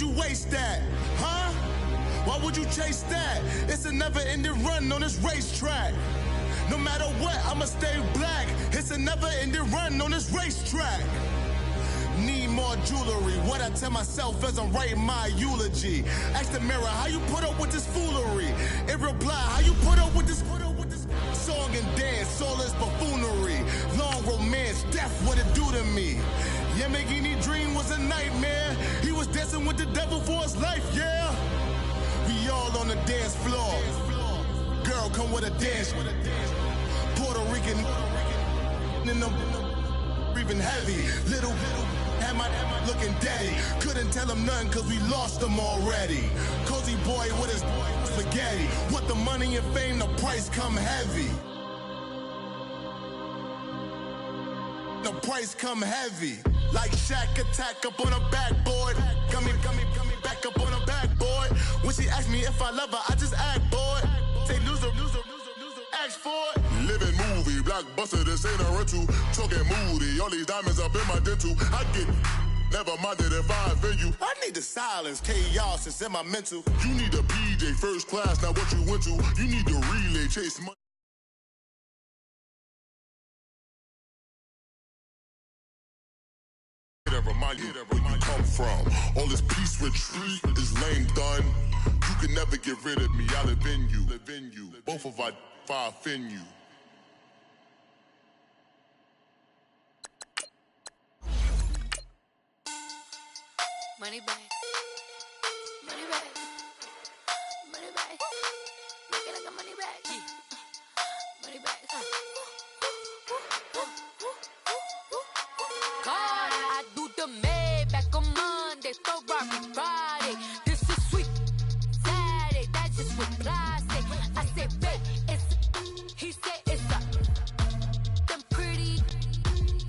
would you waste that? Huh? Why would you chase that? It's a never-ending run on this racetrack. No matter what, I'ma stay black. It's a never-ending run on this racetrack. Need more jewelry. What I tell myself as I'm writing my eulogy. Ask the mirror, how you put up with this foolery? It reply, how you put up with this song and dance, all this buffoonery. Long romance, death, what it do to me? Yamagini dream was a nightmare. He was dancing with the devil for his life, yeah. We all on the dance floor. Girl, come with a dance. Puerto Rican in the breathing heavy. Little had my looking daddy. Couldn't tell him nothing cause we lost him already. Cozy boy with his spaghetti. With the money and fame, the price come heavy. The price come heavy. Like Shaq attack up on a backboard. Coming back up on a backboard. When she asked me if I love her, I just act bored. Say loser, ask for it. Living movie, blockbuster, this ain't a rental. Talking moody, all these diamonds up in my dental. I get never minded if I offend you. I need the silence, chaos is in my mental. You need a PJ, first class, not what you went to. You need the relay, chase money. Remind you where you come from. All this peace retreat is lame done. You can never get rid of me. I live in you. Both of I offend you. Money back. Money back. Money back. Make it like a money back. Yeah. Money back. God, I do the Maybach on Monday, Ferrari Friday. This is sweet Saturday, that's just what I say. I say, babe, it's he said it's a them pretty.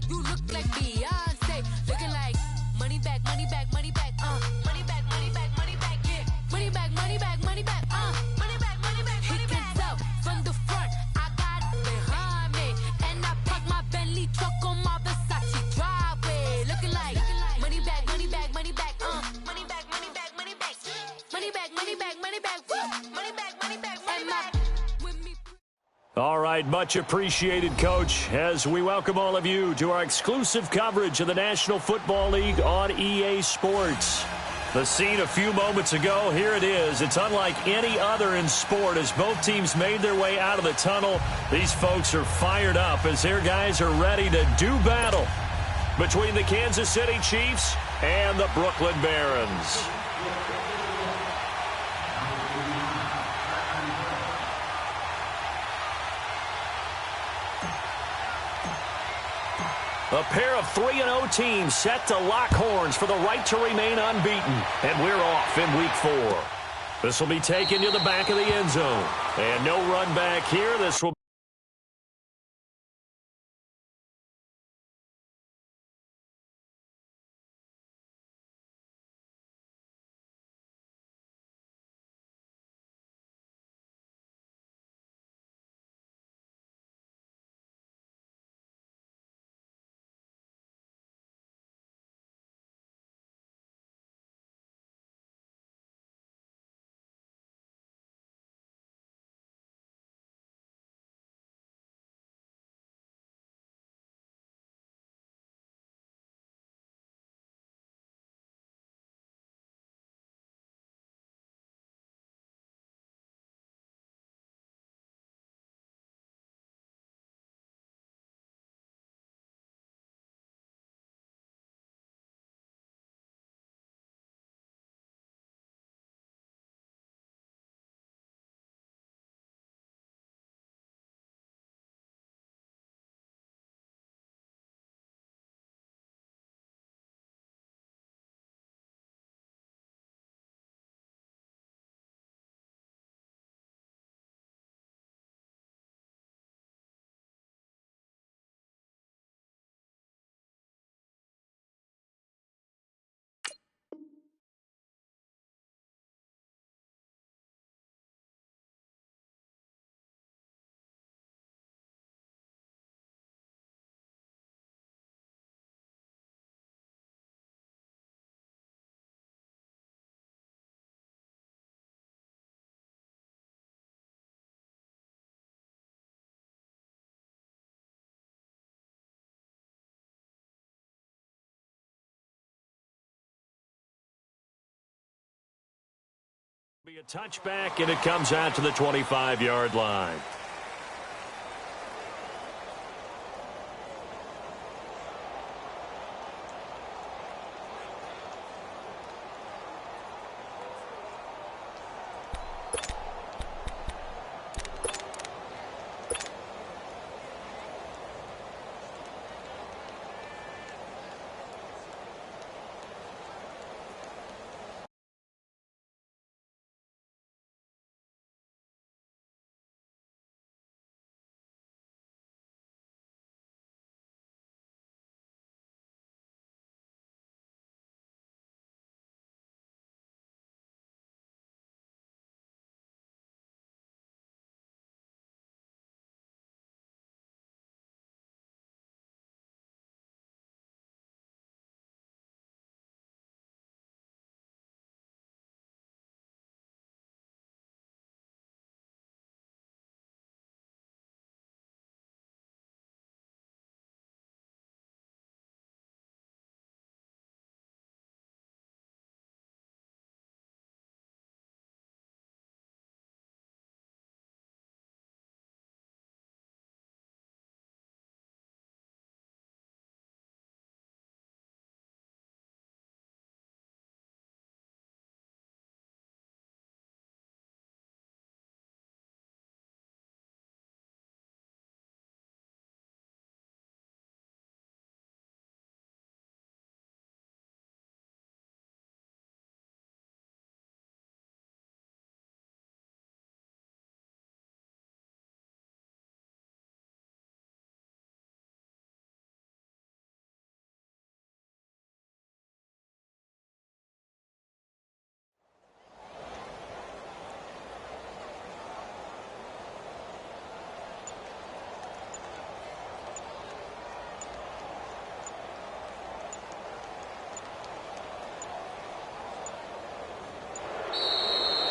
You look like Beyonce, looking like money back, money back, money back, money back, money back, money back, yeah, money back, money back, money back, money back, money back, money back. He can tell from the front, I got it behind me, and I park my Bentley truck on my Versace driveway, looking like money back, money back, money back, money back, money back, money back, money back, money back, money back, money back, money back, money back. All right, much appreciated, Coach, as we welcome all of you to our exclusive coverage of the National Football League on EA Sports. The scene a few moments ago, here it is. It's unlike any other in sport as both teams made their way out of the tunnel. These folks are fired up as their guys are ready to do battle between the Kansas City Chiefs and the Brooklyn Barons. A pair of 3-0 teams set to lock horns for the right to remain unbeaten. And we're off in Week 4. This will be taken to the back of the end zone. And no run back here. This will be a touchback, and it comes out to the 25-yard line.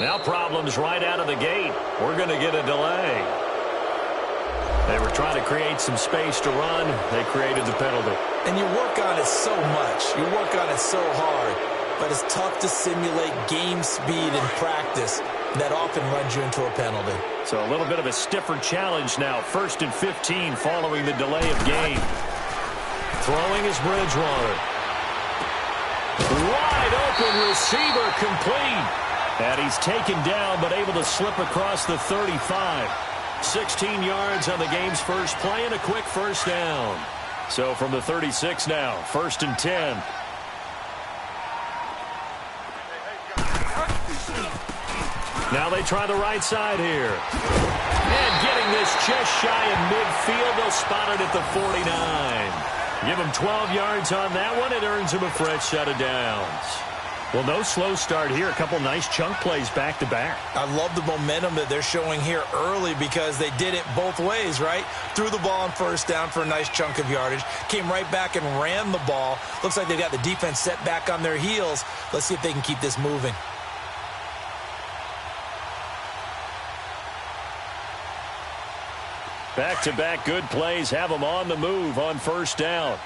Now problems right out of the gate. We're going to get a delay. They were trying to create some space to run. They created the penalty. And you work on it so much. You work on it so hard. But it's tough to simulate game speed in practice. That often runs you into a penalty. So a little bit of a stiffer challenge now. 1st and 15 following the delay of game. Throwing is Bridgewater. Wide open receiver complete. And he's taken down but able to slip across the 35. 16 yards on the game's first play and a quick first down. So from the 36 now, 1st and 10. Now they try the right side here. And getting this just shy of midfield, they'll spot it at the 49. Give him 12 yards on that one. It earns him a fresh set of downs. Well, no slow start here. A couple nice chunk plays back-to-back. I love the momentum that they're showing here early because they did it both ways, right? Threw the ball on first down for a nice chunk of yardage. Came right back and ran the ball. Looks like they've got the defense set back on their heels. Let's see if they can keep this moving. Back-to-back good plays have them on the move on first down.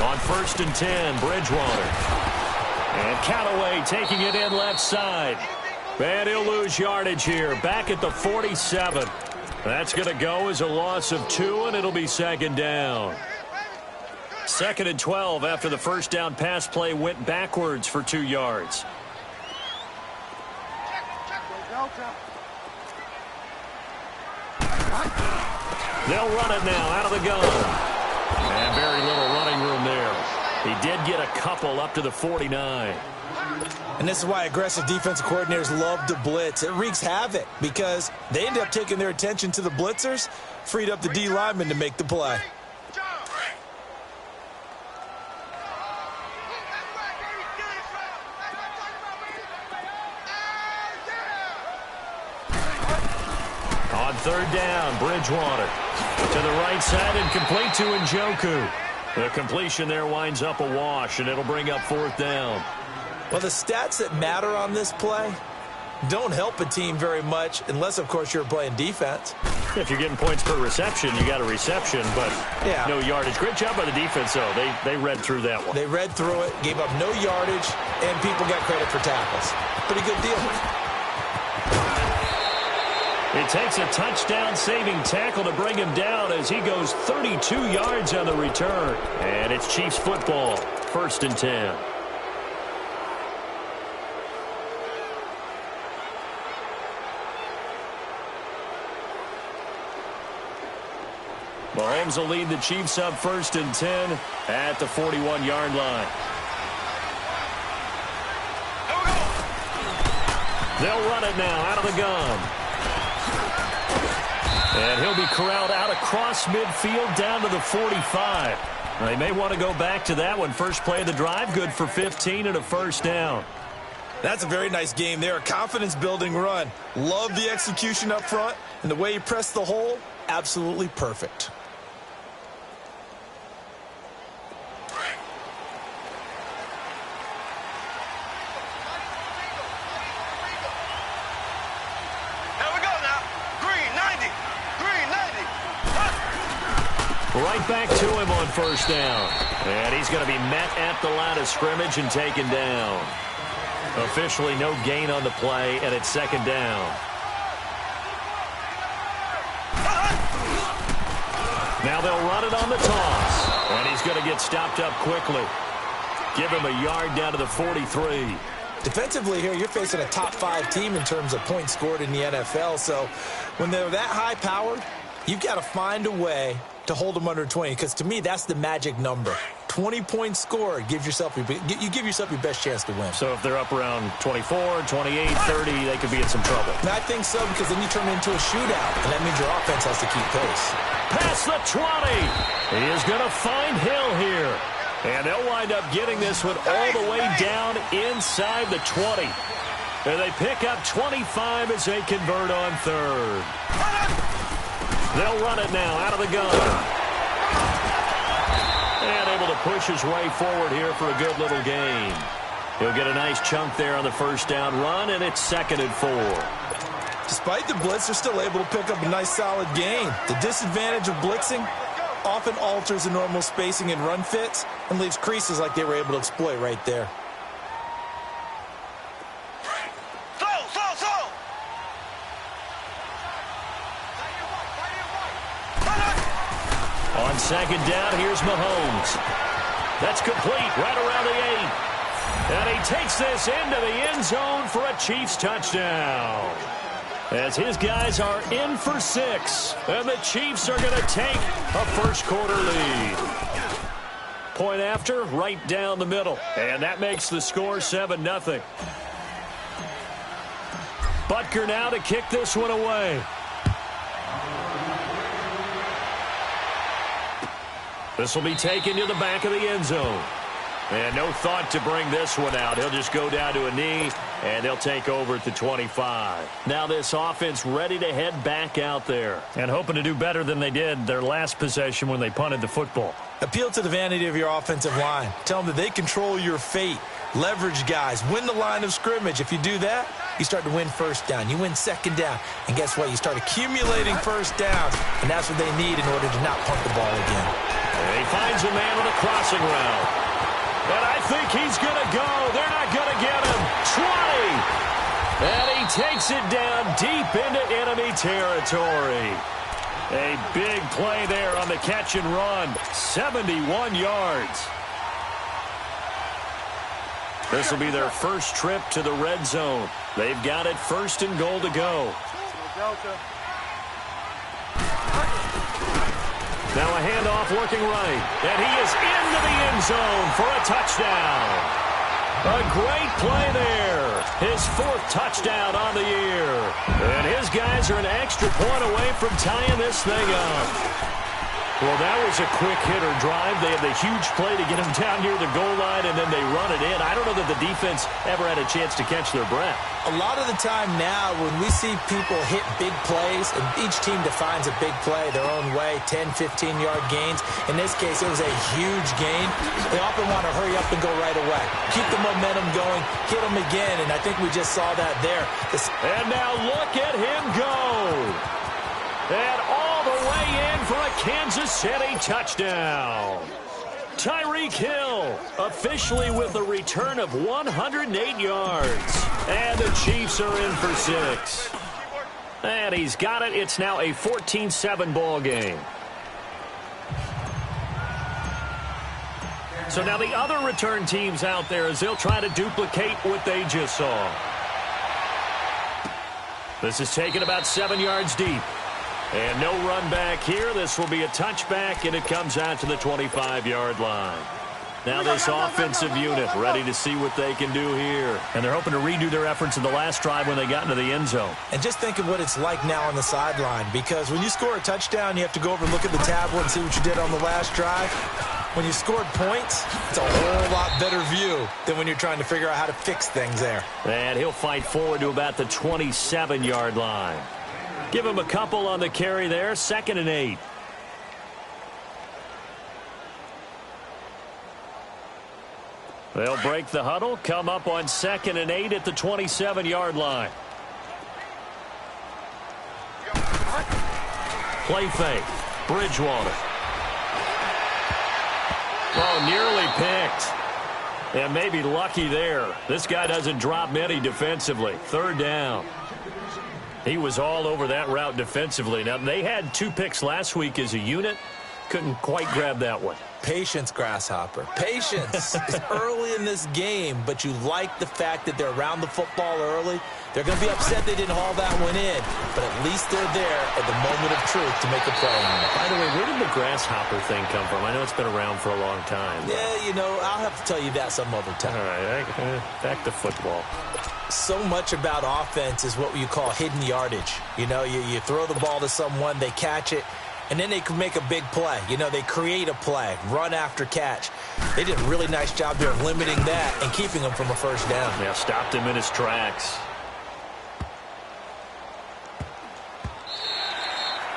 On 1st and 10, Bridgewater. And Callaway taking it in left side. And he'll lose yardage here. Back at the 47. That's going to go as a loss of 2, and it'll be 2nd down. 2nd and 12 after the first down pass play went backwards for 2 yards. They'll run it now out of the gun. And very little running room there. He did get a couple up to the 49. And this is why aggressive defensive coordinators love to blitz. It wreaks havoc because they end up taking their attention to the blitzers, freed up the D lineman to make the play. On 3rd down, Bridgewater to the right side and complete to Njoku. The completion there winds up a wash, and it'll bring up 4th down. Well, the stats that matter on this play don't help a team very much unless, of course, you're playing defense. If you're getting points per reception, you got a reception, but no yardage. Great job by the defense, though. They read through that one. They read through it, gave up no yardage, and people got credit for tackles. Pretty good deal. It takes a touchdown-saving tackle to bring him down as he goes 32 yards on the return. And it's Chiefs football, 1st and 10. Mahomes will lead the Chiefs up 1st and 10 at the 41-yard line. They'll run it now out of the gun. And he'll be corralled out across midfield down to the 45. They may want to go back to that one. First play of the drive, good for 15 and a 1st down. That's a very nice game there. A confidence-building run. Love the execution up front. And the way he pressed the hole, absolutely perfect. Right back to him on 1st down. And he's going to be met at the line of scrimmage and taken down. Officially no gain on the play, and it's 2nd down. Now they'll run it on the toss. And he's going to get stopped up quickly. Give him a yard down to the 43. Defensively here, you're facing a top 5 team in terms of points scored in the NFL. So when they're that high-powered, you've got to find a way to hold them under 20, because to me, that's the magic number. 20 points scored, you give yourself your best chance to win. So if they're up around 24, 28, 30, they could be in some trouble. And I think so, because then you turn it into a shootout, and that means your offense has to keep pace. Past the 20. He is going to find Hill here. And they'll wind up getting this one all the way down inside the 20. And they pick up 25 as they convert on 3rd. They'll run it now out of the gun. And able to push his way forward here for a good little gain. He'll get a nice chunk there on the 1st down run, and it's 2nd and 4. Despite the blitz, they're still able to pick up a nice solid gain. The disadvantage of blitzing often alters the normal spacing and run fits and leaves creases like they were able to exploit right there. On 2nd down, here's Mahomes. That's complete right around the 8. And he takes this into the end zone for a Chiefs touchdown. As his guys are in for 6. And the Chiefs are going to take a 1st quarter lead. Point after, right down the middle. And that makes the score 7-0. Butker now to kick this one away. This will be taken to the back of the end zone. And no thought to bring this one out. He'll just go down to a knee, and they'll take over at the 25. Now this offense ready to head back out there and hoping to do better than they did their last possession when they punted the football. Appeal to the vanity of your offensive line. Tell them that they control your fate. Leverage guys. Win the line of scrimmage. If you do that, you start to win 1st down. You win 2nd down. And guess what? You start accumulating 1st downs. And that's what they need in order to not punt the ball again. And he finds a man on a crossing route. And I think he's going to go. They're not going to get him. 20. And he takes it down deep into enemy territory. A big play there on the catch and run. 71 yards. This will be their first trip to the red zone. They've got it 1st and goal to go. Now a handoff working right. And he is into the end zone for a touchdown. A great play there. His 4th touchdown on the year. And his guys are an extra point away from tying this thing up. Well, that was a quick hitter drive. They had the huge play to get him down near the goal line, and then they run it in. I don't know that the defense ever had a chance to catch their breath. A lot of the time now, when we see people hit big plays, and each team defines a big play their own way, 10, 15-yard gains. In this case, it was a huge gain. They often want to hurry up and go right away. Keep the momentum going, hit them again, and I think we just saw that there. And now look at him go. And all the way in for a Kansas City touchdown. Tyreek Hill officially with a return of 108 yards. And the Chiefs are in for 6. And he's got it. It's now a 14-7 ball game. So now the other return teams out there as they'll try to duplicate what they just saw. This is taken about 7 yards deep. And no run back here. This will be a touchback, and it comes out to the 25-yard line. Now this offensive unit ready to see what they can do here. And they're hoping to redo their efforts in the last drive when they got into the end zone. And just think of what it's like now on the sideline, because when you score a touchdown, you have to go over and look at the tablet and see what you did on the last drive. When you scored points, it's a whole lot better view than when you're trying to figure out how to fix things there. And he'll fight forward to about the 27-yard line. Give him a couple on the carry there. 2nd and 8. They'll break the huddle, come up on 2nd and 8 at the 27-yard line. Play fake. Bridgewater. Oh, nearly picked. And maybe lucky there. This guy doesn't drop many defensively. 3rd down. He was all over that route defensively. Now, they had 2 picks last week as a unit. Couldn't quite grab that one. Patience, Grasshopper. Patience. It's early in this game, but you like the fact that they're around the football early. They're going to be upset they didn't haul that one in, but at least they're there at the moment of truth to make a play on it. By the way, where did the Grasshopper thing come from? I know it's been around for a long time. Yeah, you know, I'll have to tell you that some other time. All right, back to football. So much about offense is what you call hidden yardage. You know, you throw the ball to someone, they catch it, and then they can make a big play. You know, they create a play, run after catch. They did a really nice job there of limiting that and keeping him from a first down. Yeah, stopped him in his tracks.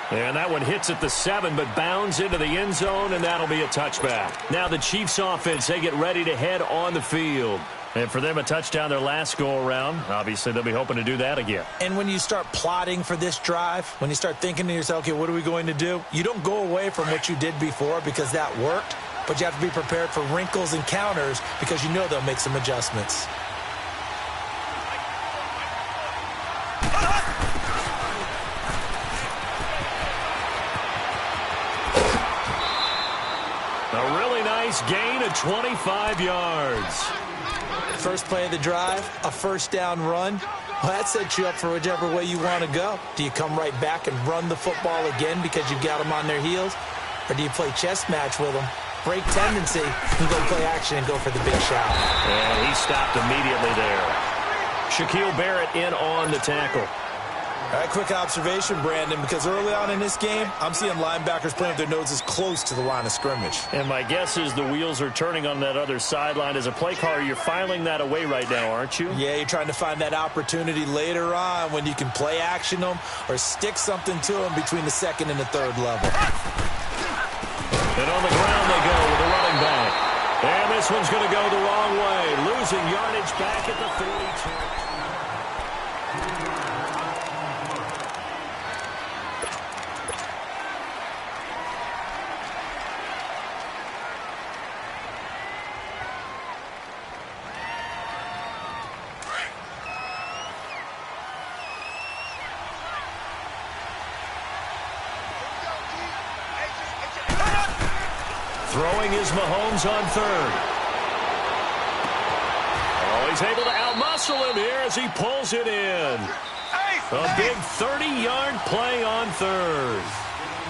And that one hits at the 7, but bounds into the end zone, and that'll be a touchback. Now the Chiefs offense, they get ready to head on the field. And for them, a touchdown their last go-around. Obviously, they'll be hoping to do that again. And when you start plotting for this drive, when you start thinking to yourself, okay, what are we going to do? You don't go away from what you did before because that worked, but you have to be prepared for wrinkles and counters because you know they'll make some adjustments. A really nice gain of 25 yards. First play of the drive, a first down run. Well, that sets you up for whichever way you want to go. Do you come right back and run the football again because you've got them on their heels? Or do you play chess match with them, break tendency, and go play action and go for the big shot? And he stopped immediately there. Shaquille Barrett in on the tackle. All right, quick observation, Brandon, because early on in this game, I'm seeing linebackers playing with their noses close to the line of scrimmage. And my guess is the wheels are turning on that other sideline. As a play caller, you're filing that away right now, aren't you? Yeah, you're trying to find that opportunity later on when you can play action them or stick something to them between the 2nd and the 3rd level. And on the ground they go with the running back. And this one's going to go the wrong way, losing yardage back at the 32. Throwing is Mahomes on 3rd. Oh, he's able to outmuscle him here as he pulls it in. A big 30-yard play on 3rd.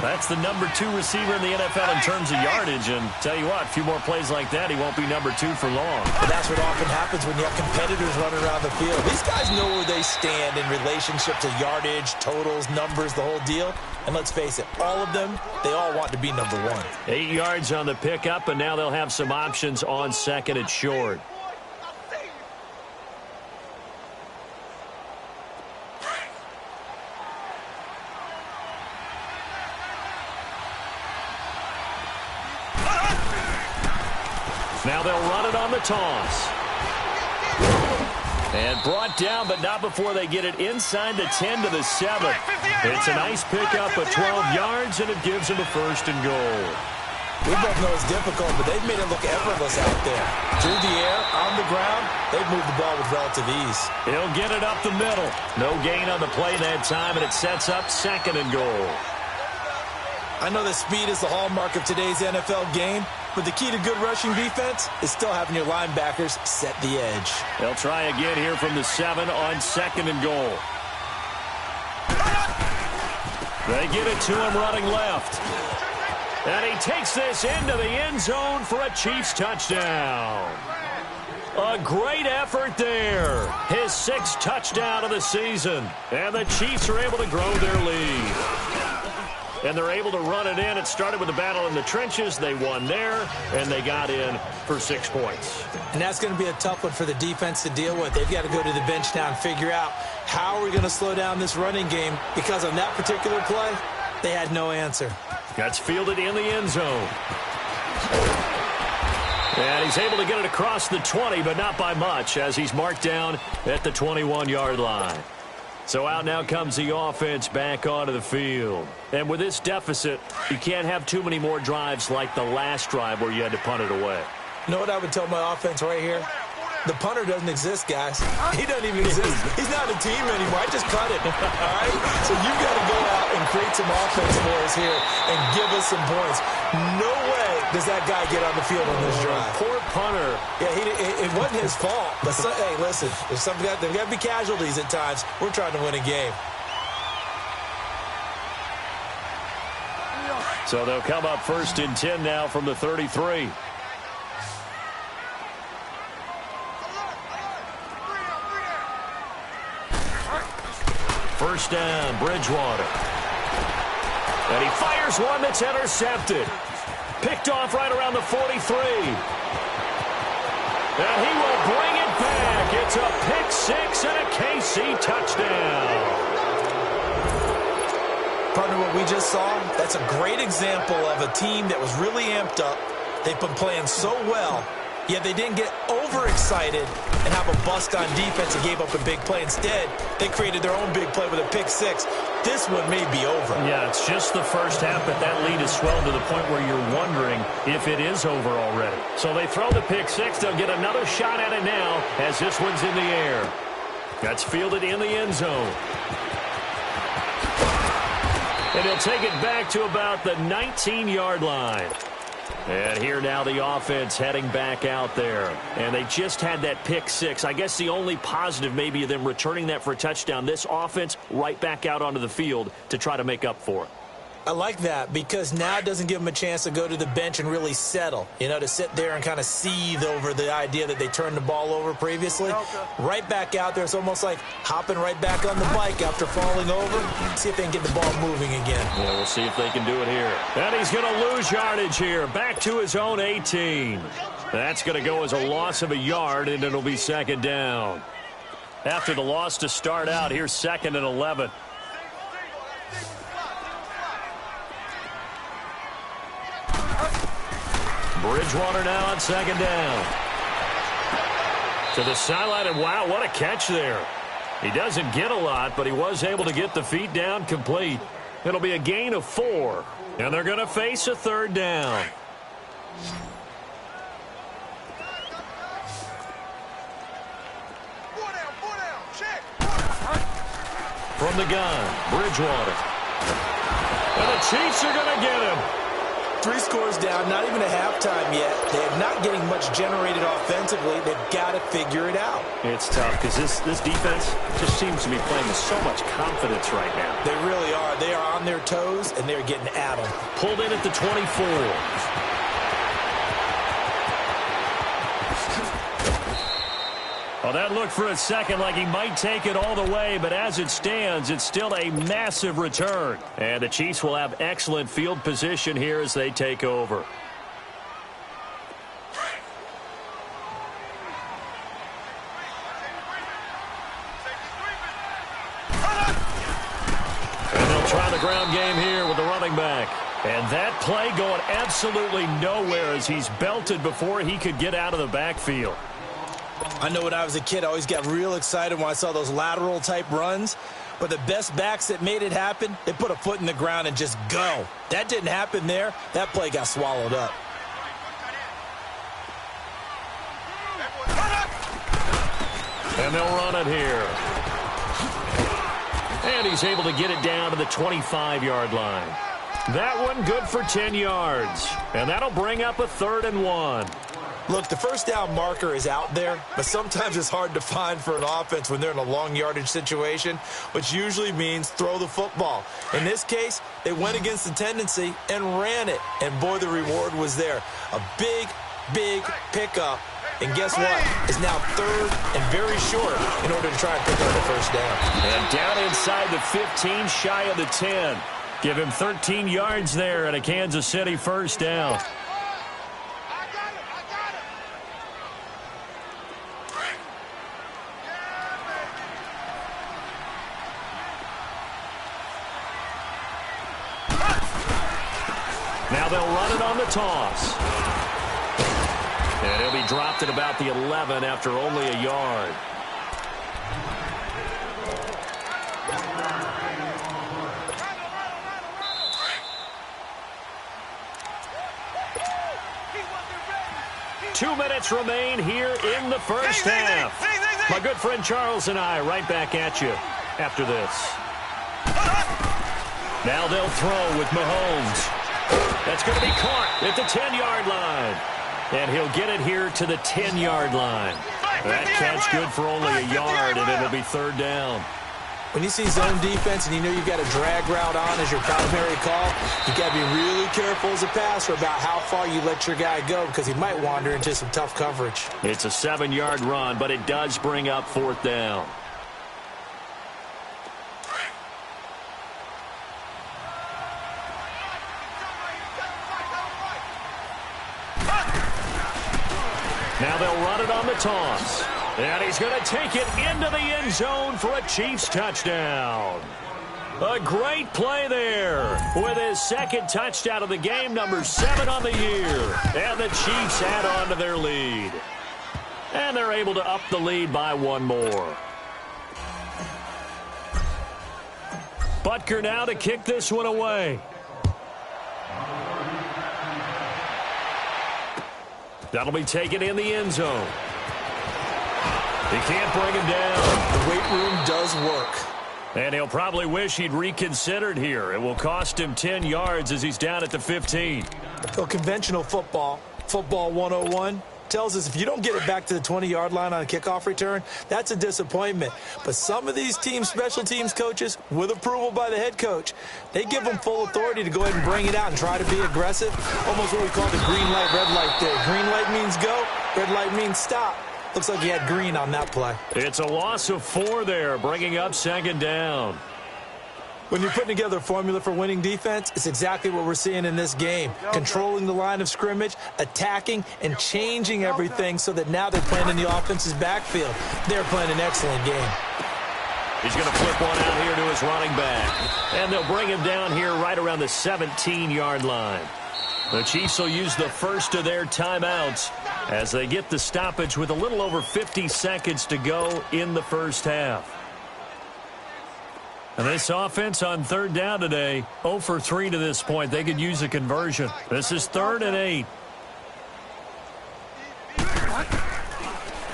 That's the number 2 receiver in the NFL in terms of yardage. And tell you what, a few more plays like that, he won't be number 2 for long. But that's what often happens when you have competitors running around the field. These guys know where they stand in relationship to yardage, totals, numbers, the whole deal. And let's face it, all of them, they all want to be number 1. 8 yards on the pickup, and now they'll have some options on 2nd and short. Now they'll run it on the toss. And brought down, but not before they get it inside the 10 to the 7. It's a nice pickup of 12 yards, and it gives them a 1st and goal. We both know it's difficult, but they've made it look effortless out there. Through the air, on the ground, they've moved the ball with relative ease. He'll get it up the middle. No gain on the play that time, and it sets up 2nd and goal. I know that speed is the hallmark of today's NFL game, but the key to good rushing defense is still having your linebackers set the edge. They'll try again here from the 7 on 2nd and goal. They get it to him running left. And he takes this into the end zone for a Chiefs touchdown. A great effort there. His 6th touchdown of the season. And the Chiefs are able to grow their lead. And they're able to run it in. It started with a battle in the trenches. They won there, and they got in for 6 points. And that's going to be a tough one for the defense to deal with. They've got to go to the bench now and figure out how are we going to slow down this running game, because on that particular play, they had no answer. That's fielded in the end zone. And he's able to get it across the 20, but not by much, as he's marked down at the 21-yard line. So out now comes the offense back onto the field. And with this deficit, you can't have too many more drives like the last drive where you had to punt it away. You know what I would tell my offense right here? The punter doesn't exist, guys. He doesn't even exist. He's not a team anymore. I just cut it. All right? So you've got to go out and create some offense for us here and give us some points. No way does that guy get on the field on this drive. Poor punter. Yeah, it wasn't his fault. But hey, listen, there's got to be casualties at times. We're trying to win a game. So they'll come up 1st and 10 now from the 33. First down, Bridgewater. And he fires one that's intercepted. Picked off right around the 43. And he will bring it back. It's a pick 6 and a KC touchdown. Partner, what we just saw, that's a great example of a team that was really amped up. They've been playing so well, yet they didn't get overexcited and have a bust on defense and gave up a big play. Instead, they created their own big play with a pick 6. This one may be over. Yeah, it's just the first half, but that lead has swelled to the point where you're wondering if it is over already. So they throw the pick 6. They'll get another shot at it now as this one's in the air. That's fielded in the end zone. And he'll take it back to about the 19-yard line. And here now the offense heading back out there. And they just had that pick 6. I guess the only positive maybe of them returning that for a touchdown. This offense right back out onto the field to try to make up for it. I like that because now it doesn't give them a chance to go to the bench and really settle, to sit there and kind of seethe over the idea that they turned the ball over previously. Right back out there. It's almost like hopping right back on the bike after falling over. See if they can get the ball moving again. Yeah, we'll see if they can do it here. And he's going to lose yardage here. Back to his own 18. That's going to go as a loss of a yard, and it'll be 2nd down. After the loss to start out, here's 2nd and 11. Bridgewater now on 2nd down. To the sideline, and wow, what a catch there. He doesn't get a lot, but he was able to get the feet down complete. It'll be a gain of 4, and they're going to face a 3rd down. From the gun, Bridgewater. And the Chiefs are going to get him. 3 scores down, not even a halftime yet. They're not getting much generated offensively. They've got to figure it out. It's tough because this defense just seems to be playing with so much confidence right now. They really are. They are on their toes, and they're getting at them. Pulled in at the 24. Well, that looked for a second like he might take it all the way, but as it stands, it's still a massive return. And the Chiefs will have excellent field position here as they take over. And they'll try the ground game here with the running back. And that play going absolutely nowhere as he's belted before he could get out of the backfield. I know when I was a kid, I always got real excited when I saw those lateral type runs. But the best backs that made it happen, they put a foot in the ground and just go. That didn't happen there. That play got swallowed up. And they'll run it here. And he's able to get it down to the 25-yard line. That one good for 10 yards. And that'll bring up a 3rd and 1. Look, the first down marker is out there, but sometimes it's hard to find for an offense when they're in a long yardage situation, which usually means throw the football. In this case, they went against the tendency and ran it. And, boy, the reward was there. A big, big pickup. And guess what? It's now 3rd and very short in order to try and pick up the first down. And down inside the 15, shy of the 10. Give him 13 yards there and a Kansas City first down. Now they'll run it on the toss. And he'll be dropped at about the 11 after only a yard. Two minutes remain here in the first half. My good friend Charles and I right back at you after this. Now they'll throw with Mahomes. That's going to be caught at the 10-yard line. And he'll get it here to the 10-yard line. That catch good for only a yard, and it'll be 3rd down. When you see zone defense and you know you've got a drag route on as your primary call, you got to be really careful as a passer about how far you let your guy go because he might wander into some tough coverage. It's a 7-yard run, but it does bring up 4th down. Now they'll run it on the toss. And he's going to take it into the end zone for a Chiefs touchdown. A great play there with his 2nd touchdown of the game, number 7 on the year. And the Chiefs add on to their lead. And they're able to up the lead by 1 more. Butker now to kick this one away. That'll be taken in the end zone. He can't bring him down. The weight room does work. And he'll probably wish he'd reconsidered here. It will cost him 10 yards as he's down at the 15. So conventional football 101, tells us if you don't get it back to the 20-yard line on a kickoff return, that's a disappointment. But some of these team special teams coaches, with approval by the head coach, they give them full authority to go ahead and bring it out and try to be aggressive. Almost what we call the green light, red light there. Green light means go, red light means stop. Looks like he had green on that play. It's a loss of 4 there, bringing up 2nd down. When you're putting together a formula for winning defense, it's exactly what we're seeing in this game. Controlling the line of scrimmage, attacking, and changing everything so that now they're playing in the offense's backfield. They're playing an excellent game. He's going to flip one out here to his running back. And they'll bring him down here right around the 17-yard line. The Chiefs will use the first of their timeouts as they get the stoppage with a little over 50 seconds to go in the first half. And this offense on 3rd down today, 0 for 3 to this point. They could use a conversion. This is 3rd and 8.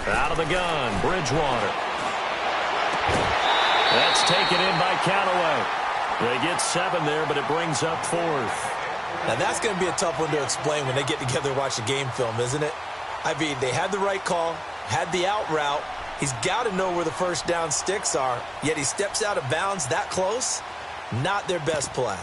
Out of the gun, Bridgewater. That's taken in by Callaway. They get 7 there, but it brings up 4th. Now that's going to be a tough one to explain when they get together and watch the game film, isn't it? I mean, they had the right call, had the out route. He's got to know where the first down sticks are, yet he steps out of bounds that close. Not their best play.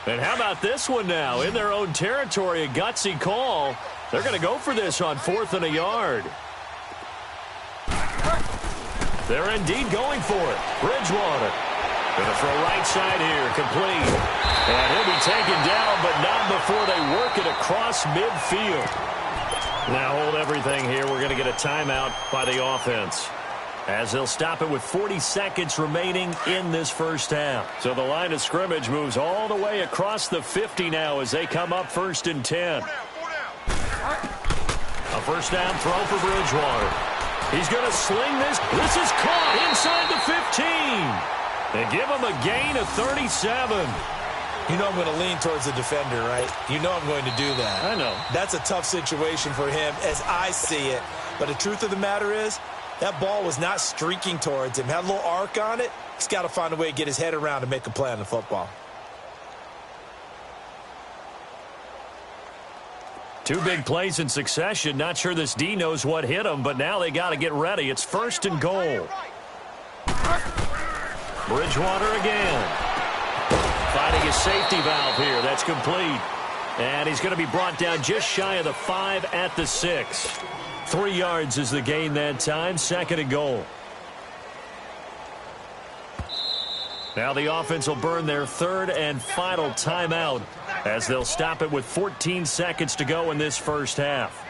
And how about this one now? In their own territory, a gutsy call. They're going to go for this on 4th and a yard. They're indeed going for it. Bridgewater. Going to throw right side here. Complete. And he'll be taken down, but not before they work it across midfield. Now hold everything here. We're going to get a timeout by the offense. as they'll stop it with 40 seconds remaining in this first half. So the line of scrimmage moves all the way across the 50 now as they come up 1st and 10. A first down throw for Bridgewater. He's going to sling this. This is caught inside the 15. They give him a gain of 37. You know I'm going to lean towards the defender, right? You know I'm going to do that. I know. That's a tough situation for him as I see it. But the truth of the matter is, that ball was not streaking towards him. Had a little arc on it. He's got to find a way to get his head around and make a play on the football. 2 big plays in succession. Not sure this D knows what hit him, but now they got to get ready. It's 1st and goal. Bridgewater again. Finding his safety valve here. That's complete. And he's going to be brought down just shy of the 5 at the 6. 3 yards is the gain that time. 2nd and goal. Now the offense will burn their 3rd and final timeout as they'll stop it with 14 seconds to go in this first half.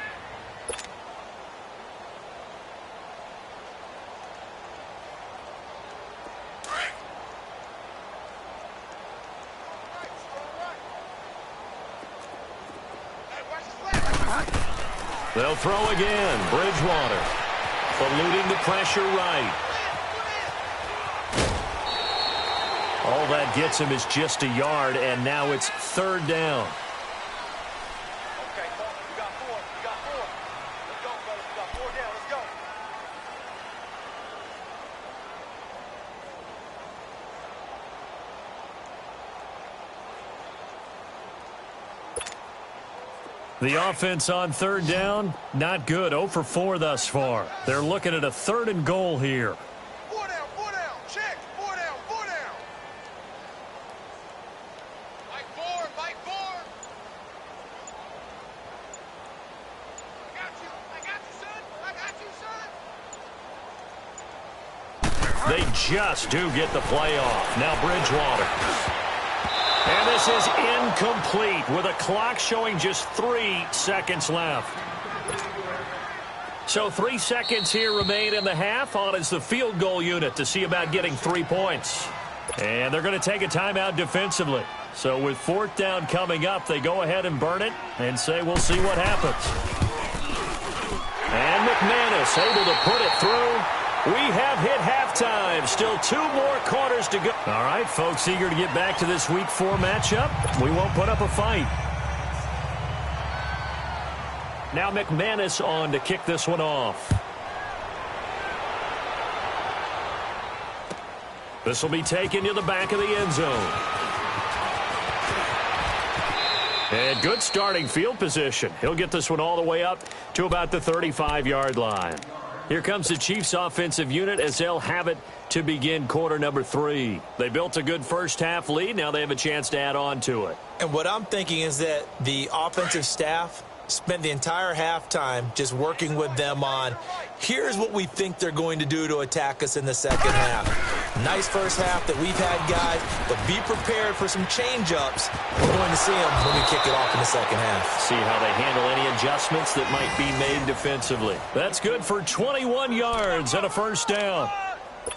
They'll throw again. Bridgewater eluding the pressure right. All that gets him is just a yard, and now it's 3rd down. Okay, we got 4. We got 4. Let's go, fellas. We got 4 down. Let's go. The offense on 3rd down, not good. 0 for 4 thus far. They're looking at a 3rd and goal here. 4 down, 4 down. Check. 4 down, 4 down. Fight 4, fight 4. I got you, son. I got you, son. They just do get the play off. Now Bridgewater. And this is incomplete with a clock showing just 3 seconds left. So 3 seconds here remain in the half. On is the field goal unit to see about getting 3 points. And they're going to take a timeout defensively. So with 4th down coming up, they go ahead and burn it and say we'll see what happens. And McManus able to put it through. We have hit halftime. Still 2 more quarters to go. All right, folks, eager to get back to this Week 4 matchup. We won't put up a fight. Now McManus on to kick this one off. This will be taken to the back of the end zone. And good starting field position. He'll get this one all the way up to about the 35-yard line. Here comes the Chiefs offensive unit as they'll have it to begin quarter number 3. They built a good first half lead. Now they have a chance to add on to it. And what I'm thinking is that the offensive staff spent the entire halftime just working with them on, here's what we think they're going to do to attack us in the second half. Nice first half that we've had, guys, but be prepared for some change-ups. We're going to see them when we kick it off in the second half. See how they handle any adjustments that might be made defensively. That's good for 21 yards and a first down.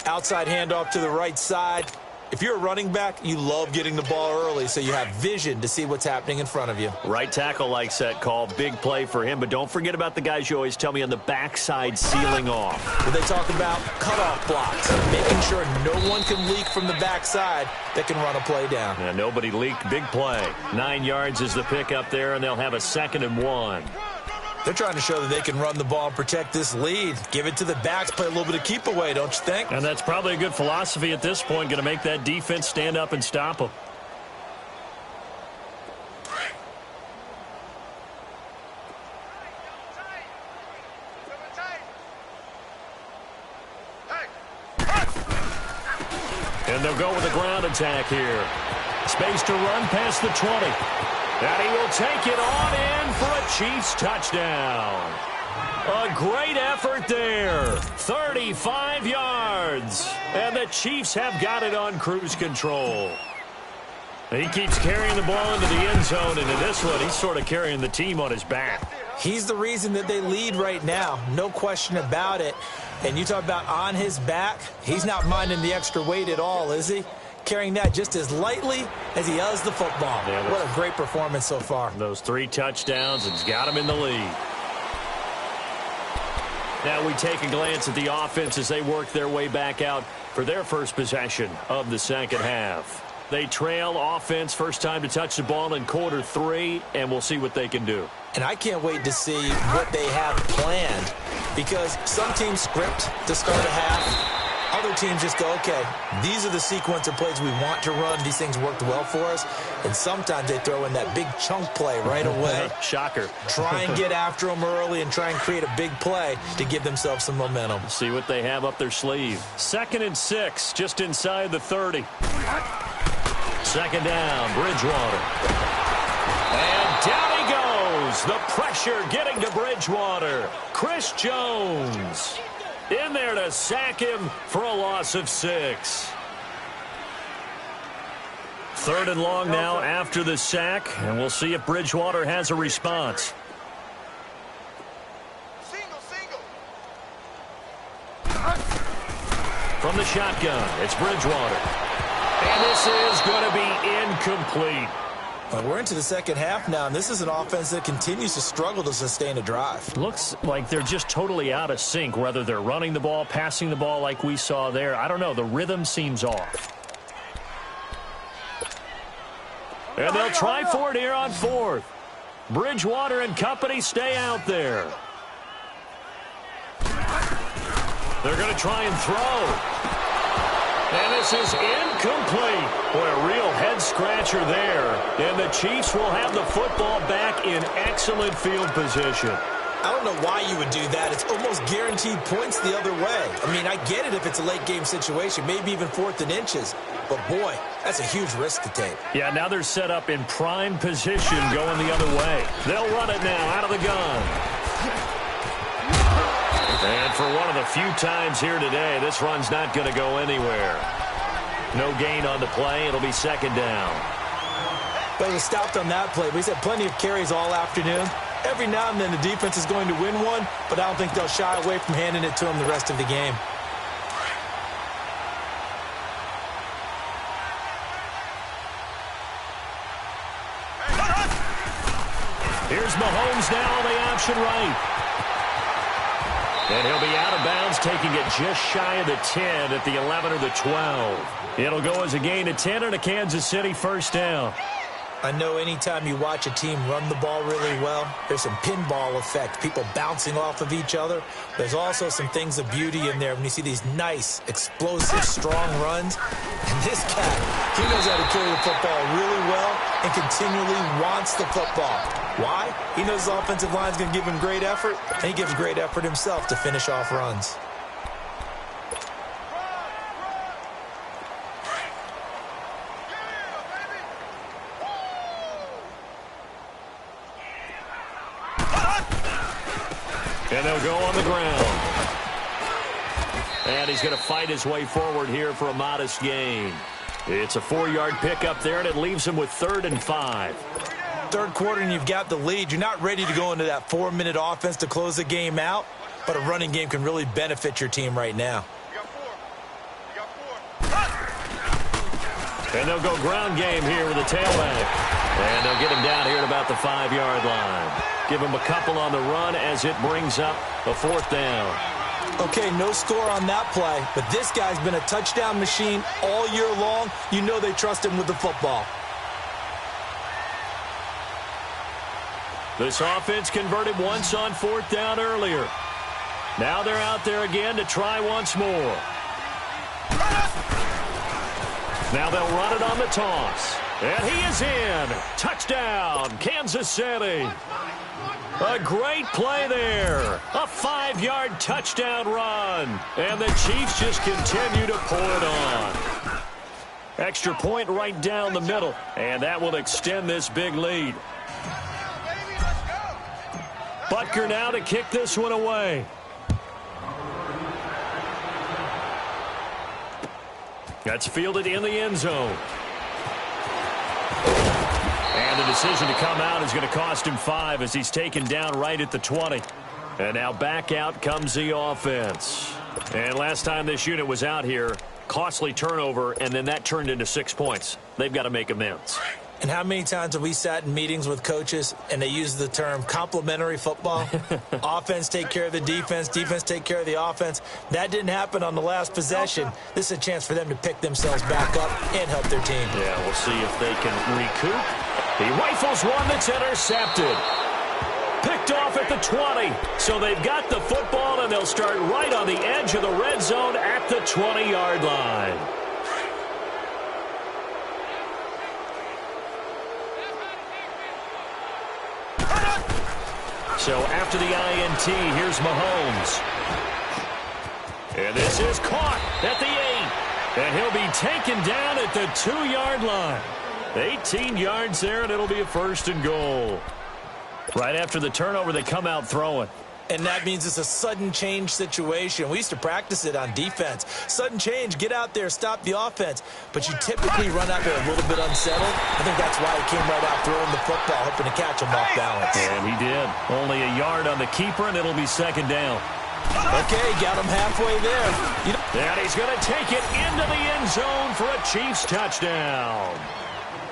Outside handoff to the right side. If you're a running back, you love getting the ball early so you have vision to see what's happening in front of you. Right tackle likes that call. Big play for him, but don't forget about the guys you always tell me on the backside sealing off. When they talk about cutoff blocks, making sure no one can leak from the backside that can run a play down. Yeah, nobody leaked. Big play. 9 yards is the pick up there, and they'll have a 2nd and 1. They're trying to show that they can run the ball and protect this lead. Give it to the backs, play a little bit of keep away, don't you think? And that's probably a good philosophy at this point, going to make that defense stand up and stop them. And they'll go with a ground attack here. Space to run past the 20. And he will take it on in for a Chiefs touchdown. A great effort there. 35 yards. And the Chiefs have got it on cruise control. He keeps carrying the ball into the end zone, and in this one, he's sort of carrying the team on his back. He's the reason that they lead right now. No question about it. And you talk about on his back, he's not minding the extra weight at all, is he? Carrying that just as lightly as he does the football. Yeah, what a great performance so far. Those 3 touchdowns, it's got him in the lead. Now we take a glance at the offense as they work their way back out for their first possession of the second half. They trail offense, first time to touch the ball in quarter 3, and we'll see what they can do. And I can't wait to see what they have planned, because some teams script to start a half. Other teams just go, okay, these are the sequence of plays we want to run. These things worked well for us. And sometimes they throw in that big chunk play right away. Shocker. Try and get after them early and try and create a big play to give themselves some momentum. See what they have up their sleeve. 2nd and 6, just inside the 30. Second down, Bridgewater. And down he goes. The pressure getting to Bridgewater. Chris Jones in there to sack him for a loss of 6. 3rd and long now after the sack, and we'll see if Bridgewater has a response. From the shotgun, it's Bridgewater. And this is going to be incomplete. We're into the second half now, and this is an offense that continues to struggle to sustain a drive. Looks like they're just totally out of sync, whether they're running the ball, passing the ball like we saw there. I don't know. The rhythm seems off. And they'll try for it here on 4th. Bridgewater and company stay out there. They're going to try and throw. And this is incomplete. Boy, a real head-scratcher there. And the Chiefs will have the football back in excellent field position. I don't know why you would do that. It's almost guaranteed points the other way. I mean, I get it if it's a late-game situation, maybe even 4th and inches. But, boy, that's a huge risk to take. Yeah, now they're set up in prime position going the other way. They'll run it now out of the gun. And for one of the few times here today, this run's not going to go anywhere. No gain on the play. It'll be 2nd down. But he stopped on that play. We've had plenty of carries all afternoon. Every now and then the defense is going to win one, but I don't think they'll shy away from handing it to him the rest of the game. Here's Mahomes now on the option right. And he'll be out of bounds, taking it just shy of the 10 at the 11 or the 12. It'll go as a gain of 10 and a Kansas City first down. I know anytime you watch a team run the ball really well, there's some pinball effect, people bouncing off of each other. There's also some things of beauty in there when you see these nice, explosive, strong runs. And this guy, he knows how to carry the football really well and continually wants the football. Why? He knows the offensive line is going to give him great effort, and he gives great effort himself to finish off runs. And they'll go on the ground. And he's going to fight his way forward here for a modest gain. It's a 4-yard pickup there, and it leaves him with 3rd and 5. Third quarter and you've got the lead. You're not ready to go into that 4-minute offense to close the game out, but a running game can really benefit your team right now. And they'll go ground game here with a tailback. And they'll get him down here at about the 5-yard line. Give him a couple on the run as it brings up a 4th down. Okay, no score on that play, but this guy's been a touchdown machine all year long. You know they trust him with the football. This offense converted once on 4th down earlier. Now they're out there again to try once more. Now they'll run it on the toss. And he is in. Touchdown, Kansas City. A great play there. A 5-yard touchdown run. And the Chiefs just continue to pour it on. Extra point right down the middle. And that will extend this big lead. Butker now to kick this one away. That's fielded in the end zone. And And the decision to come out is going to cost him 5 as he's taken down right at the 20. And now back out comes the offense. And last time this unit was out here, costly turnover, and then that turned into 6 points. They've got to make amends. And how many times have we sat in meetings with coaches and they use the term complementary football? Offense take care of the defense, defense take care of the offense. That didn't happen on the last possession. This is a chance for them to pick themselves back up and help their team. Yeah, we'll see if they can recoup. He rifles one that's intercepted. Picked off at the 20. So they've got the football, and they'll start right on the edge of the red zone at the 20-yard line. So after the INT, here's Mahomes. And this is caught at the 8. And he'll be taken down at the 2-yard line. 18 yards there, and it'll be a 1st and goal. Right after the turnover, they come out throwing. And that means it's a sudden change situation. We used to practice it on defense. Sudden change, get out there, stop the offense. But you typically run out there a little bit unsettled. I think that's why he came right out throwing the football, hoping to catch him off balance. And he did. Only a yard on the keeper, and it'll be 2nd down. Okay, got him halfway there. And he's going to take it into the end zone for a Chiefs touchdown.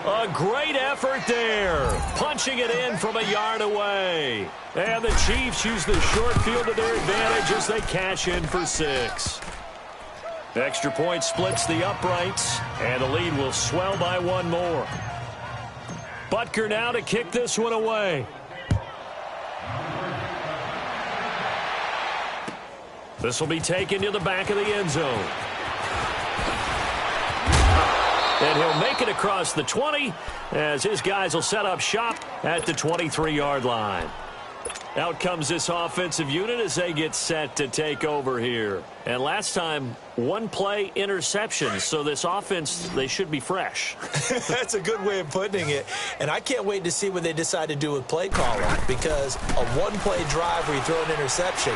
A great effort there. Punching it in from a yard away. And the Chiefs use the short field to their advantage as they cash in for 6. Extra point splits the uprights, and the lead will swell by 1 more. Butker now to kick this one away. This will be taken to the back of the end zone. And he'll make it across the 20 as his guys will set up shop at the 23-yard line. Out comes this offensive unit as they get set to take over here. And last time, 1-play interception. So this offense, they should be fresh. That's a good way of putting it. And I can't wait to see what they decide to do with play calling, because a 1-play drive where you throw an interception,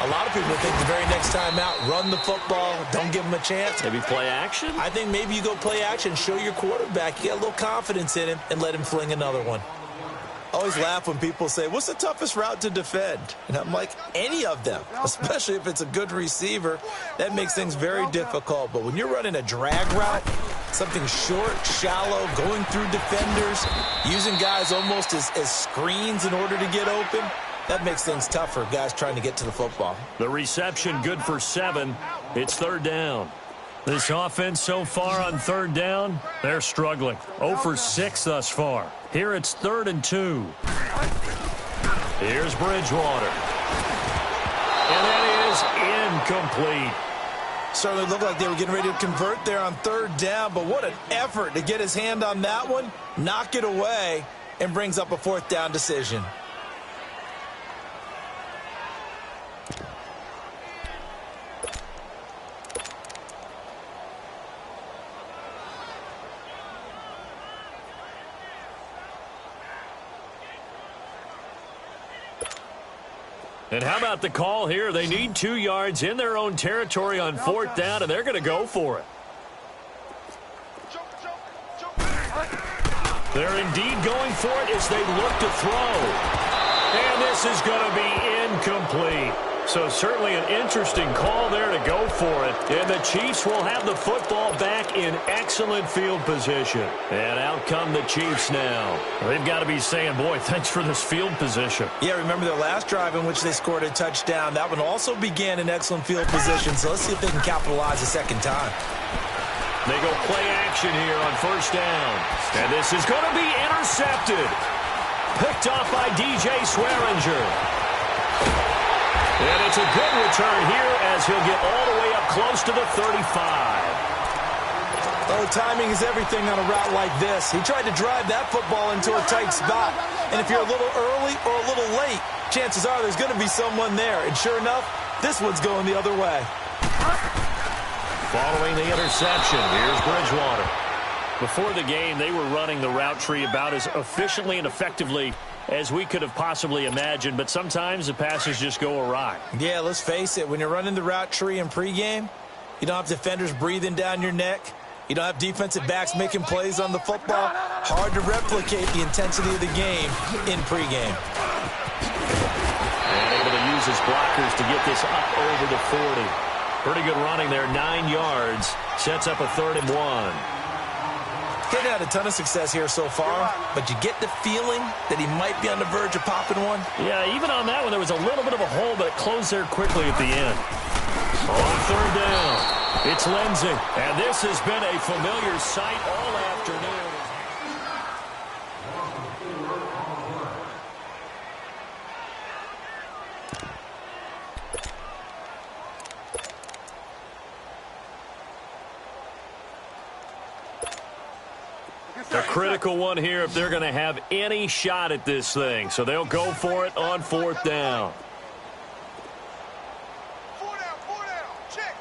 a lot of people think the very next time out, run the football, don't give him a chance. Maybe play action? I think maybe you go play action, show your quarterback, you get a little confidence in him, and let him fling another one. I always laugh when people say, what's the toughest route to defend? And I'm like, any of them, especially if it's a good receiver. That makes things very difficult. But when you're running a drag route, something short, shallow, going through defenders, using guys almost as screens in order to get open, that makes things tough for guys trying to get to the football. The reception good for 7. It's 3rd down. This offense so far on 3rd down, they're struggling. 0 for 6 thus far. Here it's 3rd and 2. Here's Bridgewater. And that is incomplete. Certainly looked like they were getting ready to convert there on 3rd down, but what an effort to get his hand on that one, knock it away, and brings up a 4th down decision. And how about the call here? They need 2 yards in their own territory on 4th down, and they're going to go for it. They're indeed going for it as they look to throw. And this is going to be incomplete. So certainly an interesting call there to go for it. And the Chiefs will have the football back in excellent field position. And out come the Chiefs now. They've got to be saying, boy, thanks for this field position. Yeah, remember their last drive in which they scored a touchdown. That one also began in excellent field position. So let's see if they can capitalize a second time. They go play action here on 1st down. And this is going to be intercepted. Picked off by DJ Swearinger. And it's a good return here as he'll get all the way up close to the 35. Oh, timing is everything on a route like this. He tried to drive that football into a tight spot. And if you're a little early or a little late, chances are there's going to be someone there. And sure enough, this one's going the other way. Following the interception, here's Bridgewater. Before the game, they were running the route tree about as efficiently and effectively as we could have possibly imagined, but sometimes the passes just go awry. Yeah, let's face it. When you're running the route tree in pregame, you don't have defenders breathing down your neck. You don't have defensive backs making plays on the football. Hard to replicate the intensity of the game in pregame. And able to use his blockers to get this up over the 40. Pretty good running there, 9 yards. Sets up a 3rd and 1. He's had a ton of success here so far, but you get the feeling that he might be on the verge of popping one. Yeah, even on that one, there was a little bit of a hole, but it closed there quickly at the end. On 3rd down, it's Lindsey. And this has been a familiar sight all afternoon. A critical one here if they're going to have any shot at this thing. So they'll go for it on 4th down. 4 down, 4 down. Check.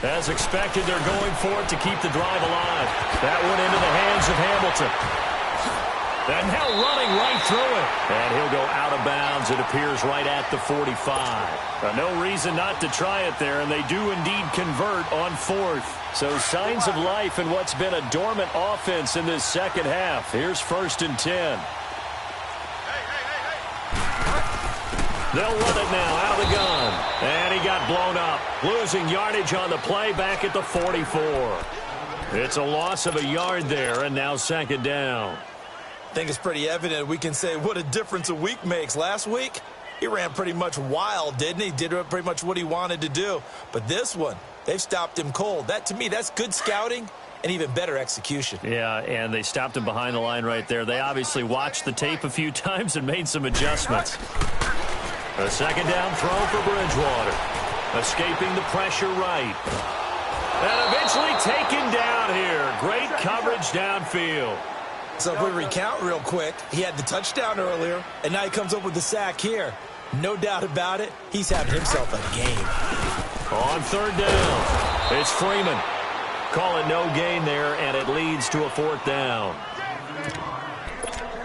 As expected, they're going for it to keep the drive alive. That one into the hands of Hamilton. And now running right through it. And he'll go out of bounds, it appears, right at the 45. No reason not to try it there, and they do indeed convert on 4th. So signs of life in what's been a dormant offense in this second half. Here's 1st and 10. They'll run it now out of the gun. And he got blown up. Losing yardage on the play back at the 44. It's a loss of a yard there, and now 2nd down. I think it's pretty evident. We can say what a difference a week makes. Last week, he ran pretty much wild, didn't he? Did pretty much what he wanted to do. But this one, they've stopped him cold. That, to me, that's good scouting and even better execution. Yeah, and they stopped him behind the line right there. They obviously watched the tape a few times and made some adjustments. A 2nd down throw for Bridgewater. Escaping the pressure right. And eventually taken down here. Great coverage downfield. So if we recount real quick, he had the touchdown earlier, and now he comes up with the sack here. No doubt about it, he's having himself a game. On 3rd down, it's Freeman. Call it no gain there, and it leads to a 4th down.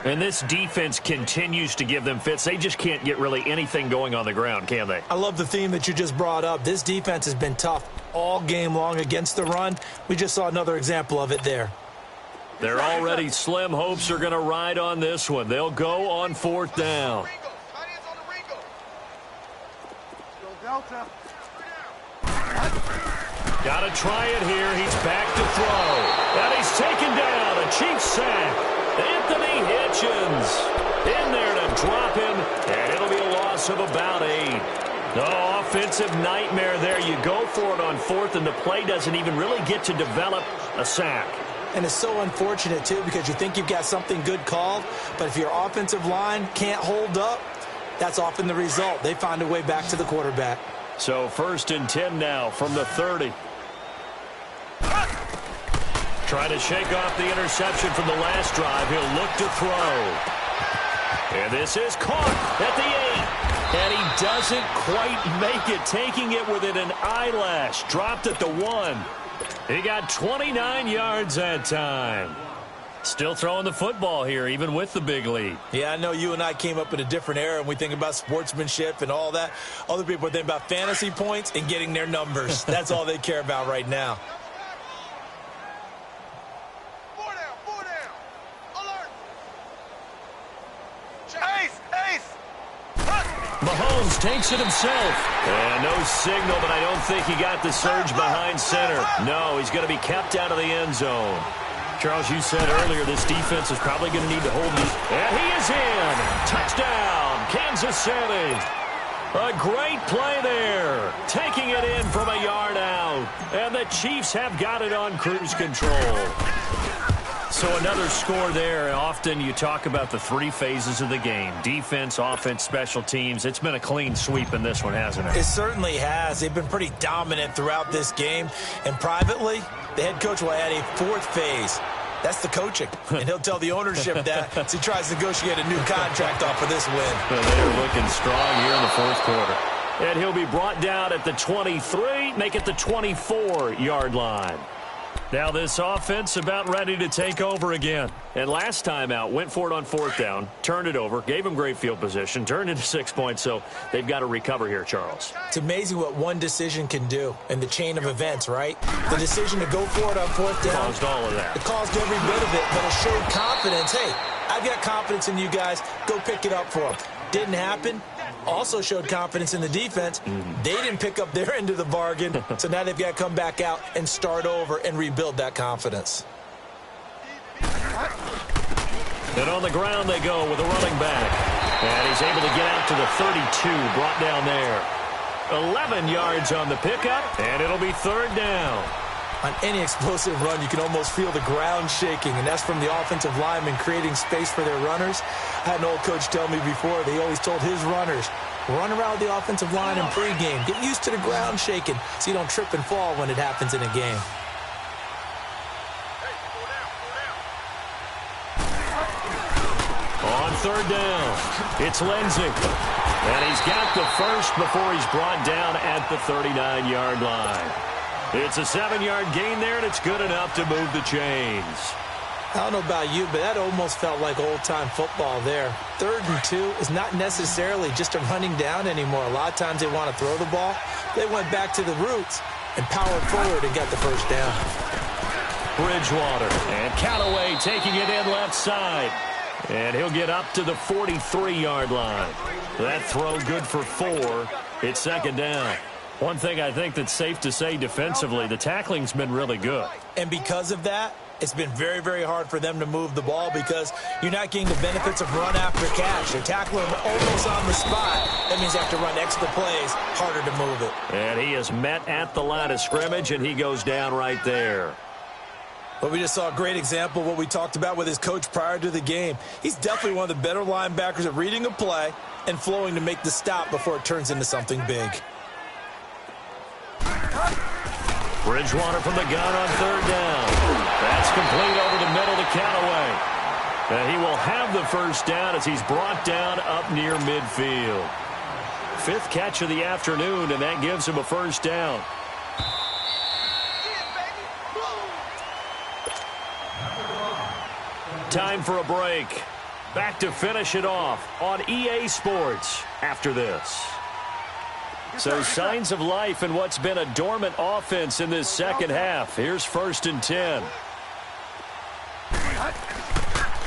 And this defense continues to give them fits. They just can't get really anything going on the ground, can they? I love the theme that you just brought up. This defense has been tough all game long against the run. We just saw another example of it there. They're already slim hopes are going to ride on this one. They'll go on 4th down. Got to try it here. He's back to throw. And he's taken down. A Chiefs sack. Anthony Hitchens in there to drop him. And it'll be a loss of about 8. No offensive nightmare there. You go for it on 4th, and the play doesn't even really get to develop a sack. And it's so unfortunate, too, because you think you've got something good called, but if your offensive line can't hold up, that's often the result. They find a way back to the quarterback. So 1st and 10 now from the 30. Trying to shake off the interception from the last drive. He'll look to throw. And this is caught at the 8. And he doesn't quite make it, taking it within an eyelash. Dropped at the 1. He got 29 yards that time. Still throwing the football here, even with the big lead. Yeah, I know you and I came up in a different era, and we think about sportsmanship and all that. Other people think about fantasy points and getting their numbers. That's all they care about right now. 4 down. Alert. Ace. Mahomes takes it himself. And no signal, but I don't think he got the surge behind center. No, he's going to be kept out of the end zone. Charles, you said earlier this defense is probably going to need to hold these. And he is in. Touchdown, Kansas City. A great play there. Taking it in from a yard out. And the Chiefs have got it on cruise control. So another score there. Often you talk about the 3 phases of the game. Defense, offense, special teams. It's been a clean sweep in this one, hasn't it? It certainly has. They've been pretty dominant throughout this game. And privately, the head coach will add a 4th phase. That's the coaching. And he'll tell the ownership that as he tries to negotiate a new contract off of this win. They're looking strong here in the 4th quarter. And he'll be brought down at the 23, make it the 24-yard line. Now this offense about ready to take over again. And last time out, went for it on 4th down, turned it over, gave them great field position, turned into 6 points, so they've got to recover here, Charles. It's amazing what one decision can do in the chain of events, right? The decision to go for it on 4th down. Caused all of that. It caused every bit of it, but it showed confidence. Hey, I've got confidence in you guys. Go pick it up for them. Didn't happen. Also showed confidence in the defense. They didn't pick up their end of the bargain, so now they've got to come back out and start over and rebuild that confidence. And on the ground they go with a running back. And he's able to get out to the 32, brought down there. 11 yards on the pickup, and it'll be 3rd down. On any explosive run, you can almost feel the ground shaking, and that's from the offensive linemen creating space for their runners. I had an old coach tell me before, they always told his runners, run around the offensive line in pregame. Get used to the ground shaking so you don't trip and fall when it happens in a game. On 3rd down, it's Lindsey. And he's got the first before he's brought down at the 39-yard line. It's a 7-yard gain there, and it's good enough to move the chains. I don't know about you, but that almost felt like old-time football there. 3rd and 2 is not necessarily just a running down anymore. A lot of times they want to throw the ball. They went back to the roots and powered forward and got the first down. Bridgewater and Callaway taking it in left side. And he'll get up to the 43-yard line. That throw good for 4. It's 2nd down. One thing I think that's safe to say defensively, the tackling's been really good. And because of that, it's been very, very hard for them to move the ball because you're not getting the benefits of run after catch. They're tackling almost on the spot. That means they have to run extra plays, harder to move it. And he is met at the line of scrimmage, and he goes down right there. But we just saw a great example of what we talked about with his coach prior to the game. He's definitely one of the better linebackers at reading a play and flowing to make the stop before it turns into something big. Bridgewater from the gun on 3rd down. That's complete over the middle to Callaway. And he will have the first down as he's brought down up near midfield. 5th catch of the afternoon, and that gives him a first down. Time for a break. Back to finish it off on EA Sports after this. So signs of life in what's been a dormant offense in this second half. Here's 1st and 10.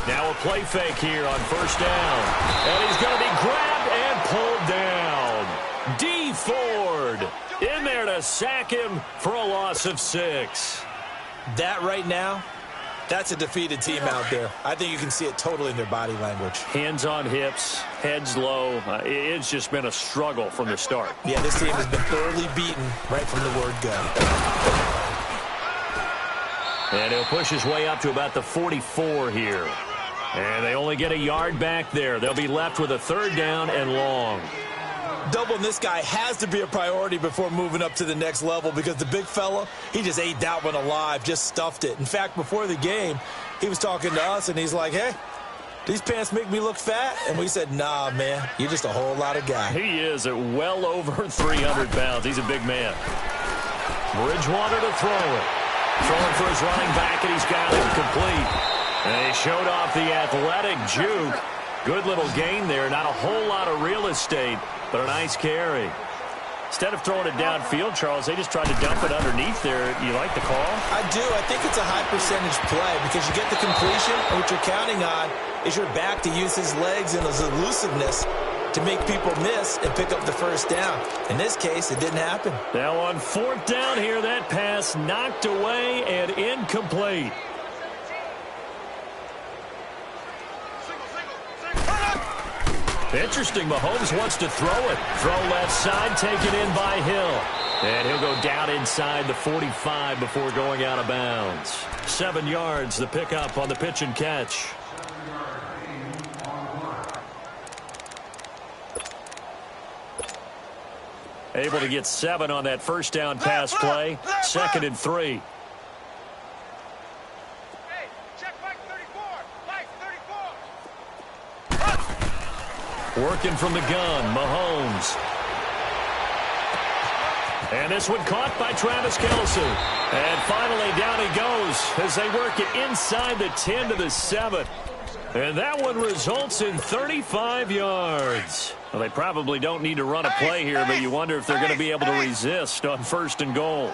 Now a play fake here on 1st down. And he's going to be grabbed and pulled down. D. Ford in there to sack him for a loss of 6. That right now, that's a defeated team out there. I think you can see it totally in their body language. Hands on hips, heads low. It's just been a struggle from the start. Yeah, this team has been thoroughly beaten right from the word go. And he'll push his way up to about the 44 here. And they only get a yard back there. They'll be left with a 3rd down and long. Doubling this guy has to be a priority before moving up to the next level because the big fella, he just ate that one alive, just stuffed it. In fact, before the game, he was talking to us, and he's like, hey, these pants make me look fat? And we said, nah, man, you're just a whole lot of guy. He is at well over 300 pounds. He's a big man. Bridgewater to throw it. Throwing for his running back, and he's got it complete. And he showed off the athletic juke. Good little gain there. Not a whole lot of real estate, but a nice carry. Instead of throwing it downfield, Charles, they just tried to dump it underneath there. You like the call? I do. I think it's a high percentage play because you get the completion, and what you're counting on is your back to use his legs and his elusiveness to make people miss and pick up the first down. In this case, it didn't happen. Now on 4th down here, that pass knocked away and incomplete. Interesting, Mahomes wants to throw it. Throw left side, taken in by Hill. And he'll go down inside the 45 before going out of bounds. 7 yards, the pickup on the pitch and catch. Able to get 7 on that first down pass play. 2nd and 3. Working from the gun, Mahomes. And this one caught by Travis Kelce. And finally down he goes as they work it inside the 10 to the 7. And that one results in 35 yards. Well, they probably don't need to run a play here, but you wonder if they're going to be able to resist on 1st and goal.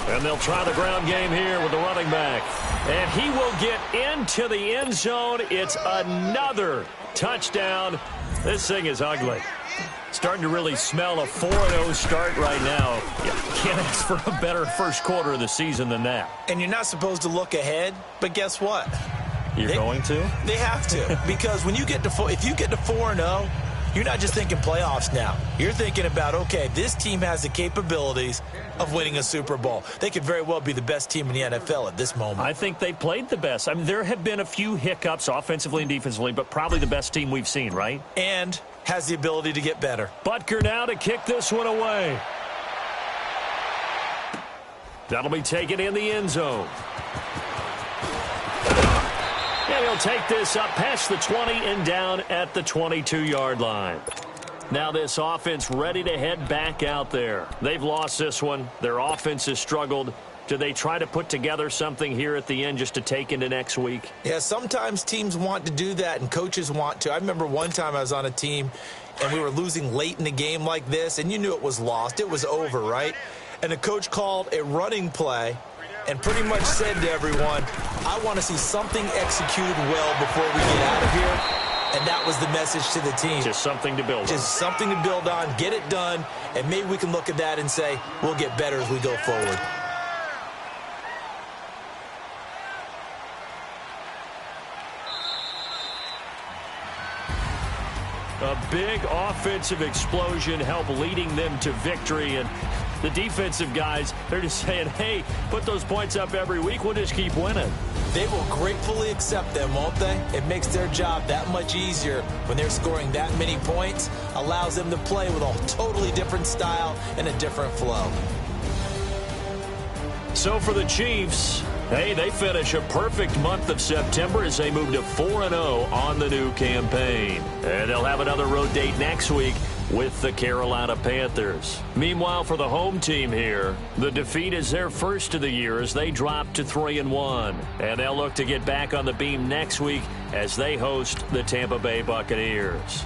And they'll try the ground game here with the running back. And he will get into the end zone. It's another touchdown. This thing is ugly. Starting to really smell a 4-0 start right now. You can't ask for a better first quarter of the season than that. And you're not supposed to look ahead, but guess what? You're going to? They have to. Because when you get to if you get to 4-0, you're not just thinking playoffs now. You're thinking about, okay, this team has the capabilities of winning a Super Bowl. They could very well be the best team in the NFL at this moment. I think they played the best. I mean, there have been a few hiccups offensively and defensively, but probably the best team we've seen, right? And has the ability to get better. Butker now to kick this one away. That'll be taken in the end zone. And he'll take this up past the 20 and down at the 22-yard line. Now this offense ready to head back out there. They've lost this one. Their offense has struggled. Do they try to put together something here at the end just to take into next week? Yeah, sometimes teams want to do that and coaches want to. I remember one time I was on a team and we were losing late in the game like this, and you knew it was lost. It was over, right? And the coach called a running play and pretty much said to everyone, I want to see something executed well before we get out of here. And that was the message to the team. Just something to build on. Just something to build on, get it done, and maybe we can look at that and say, we'll get better as we go forward. A big offensive explosion helped leading them to victory. And the defensive guys, they're just saying, hey, put those points up every week. We'll just keep winning. They will gratefully accept them, won't they? It makes their job that much easier when they're scoring that many points. Allows them to play with a totally different style and a different flow. So for the Chiefs, hey, they finish a perfect month of September as they move to 4-0 on the new campaign. And they'll have another road date next week with the Carolina Panthers. Meanwhile, for the home team here, the defeat is their first of the year as they drop to 3-1. And they'll look to get back on the beam next week as they host the Tampa Bay Buccaneers.